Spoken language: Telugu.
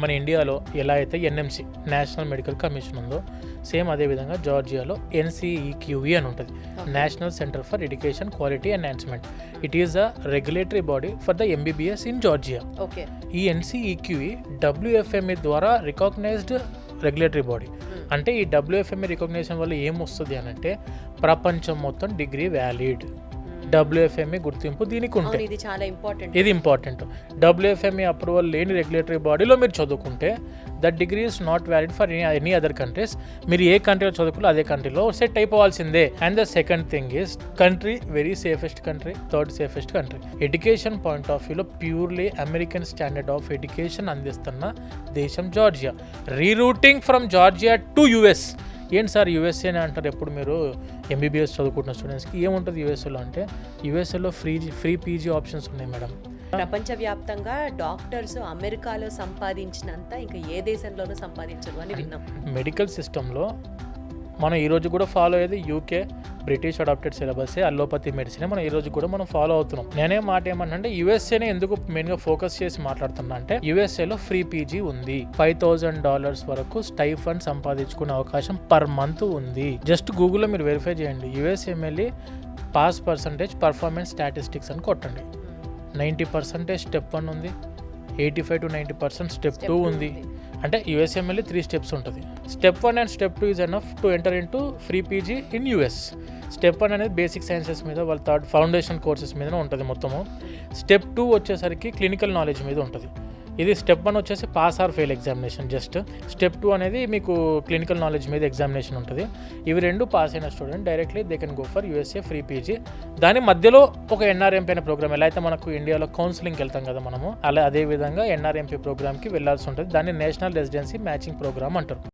మన ఇండియాలో ఎలా అయితే ఎన్ఎంసి నేషనల్ మెడికల్ కమిషన్ ఉందో సేమ్ అదేవిధంగా జార్జియాలో NCEQE అని ఉంటుంది, national centre for education quality enhancement. It is a regulatory body for the MBBS in Georgia. ఈ NCEQE WFME ద్వారా రికగ్నైజ్డ్ రెగ్యులేటరీ బాడీ. అంటే ఈ WFME రికగ్నేషన్ వల్ల ఏమొస్తుంది అని అంటే ప్రపంచం మొత్తం డిగ్రీ వ్యాలిడ్. WFME గుర్తింపు దీనికి ఉంటే ఇది ఇంపార్టెంట్. WFME అప్రూవల్ లేని రెగ్యులేటరీ బాడీలో మీరు చదువుకుంటే that degree is not valid for any other countries. మీరు ఏ కంట్రీలో చదువుకుంటే అదే కంట్రీలో సెట్ అయిపోవాల్సిందే. And the second thing is country very safest country, third safest country. Education point of వ్యూలో purely American standard of education అందిస్తున్న దేశం Georgia. Rerouting from Georgia to US. ఏంటి సార్ USA అని అంటారు ఎప్పుడు మీరు MBBS చదువుకుంటున్న స్టూడెంట్స్కి. ఏముంటుంది USAలో అంటే USAలో ఫ్రీ PG ఆప్షన్స్ ఉన్నాయి మేడం. ప్రపంచవ్యాప్తంగా డాక్టర్స్ అమెరికాలో సంపాదించినంత ఇంకా ఏ దేశంలోనూ సంపాదించరు అని విన్నాం. మెడికల్ సిస్టంలో మనం ఈరోజు కూడా ఫాలో అయ్యేది UK British adapted syllabus allopathy medicine మనం ఈరోజు కూడా మనం ఫాలో అవుతున్నాం. నేనే మాట ఏమంటే USAనే ఎందుకు మెయిన్గా ఫోకస్ చేసి మాట్లాడుతున్నా అంటే USAలో ఫ్రీ PG ఉంది. $5,000 వరకు స్టైఫండ్ సంపాదించుకునే అవకాశం పర్ మంత్ ఉంది. జస్ట్ గూగుల్లో మీరు వెరిఫై చేయండి, USMLE pass percentage performance statistics అని కొట్టండి. 90% స్టెప్ 1 ఉంది, 85 to 90% స్టెప్ 2 ఉంది. అంటే USMLE 3 స్టెప్స్ ఉంటుంది. Step 1 and step 2 is enough to enter in to free PG in US. Step 1 అనేది బేసిక్ సైన్సెస్ మీద, వాళ్ళ థర్డ్ ఫౌండేషన్ కోర్సెస్ మీద ఉంటుంది మొత్తము. స్టెప్ 2 వచ్చేసరికి క్లినికల్ నాలెడ్జ్ మీద ఉంటుంది. ఇది స్టెప్ 1 వచ్చేసి pass or fail examination just. Step 2 అనేది మీకు క్లినికల్ నాలెడ్జ్ మీద ఎగ్జామినేషన్ ఉంటుంది. ఇవి రెండు పాస్ అయిన student directly they can go for USA free PG. దాని మధ్యలో ఒక NRMP అనే ప్రోగ్రామ్, ఎలా అయితే మనకు ఇండియాలో కౌన్సిలింగ్కి వెళ్తాం కదా మనము, అలా అదే విధంగా NRMP ప్రోగ్రామ్కి వెళ్ళాల్సి ఉంటుంది. దాన్ని నేషనల్ రెసిడెన్సీ మ్యాచింగ్ ప్రోగ్రామ్ అంటారు.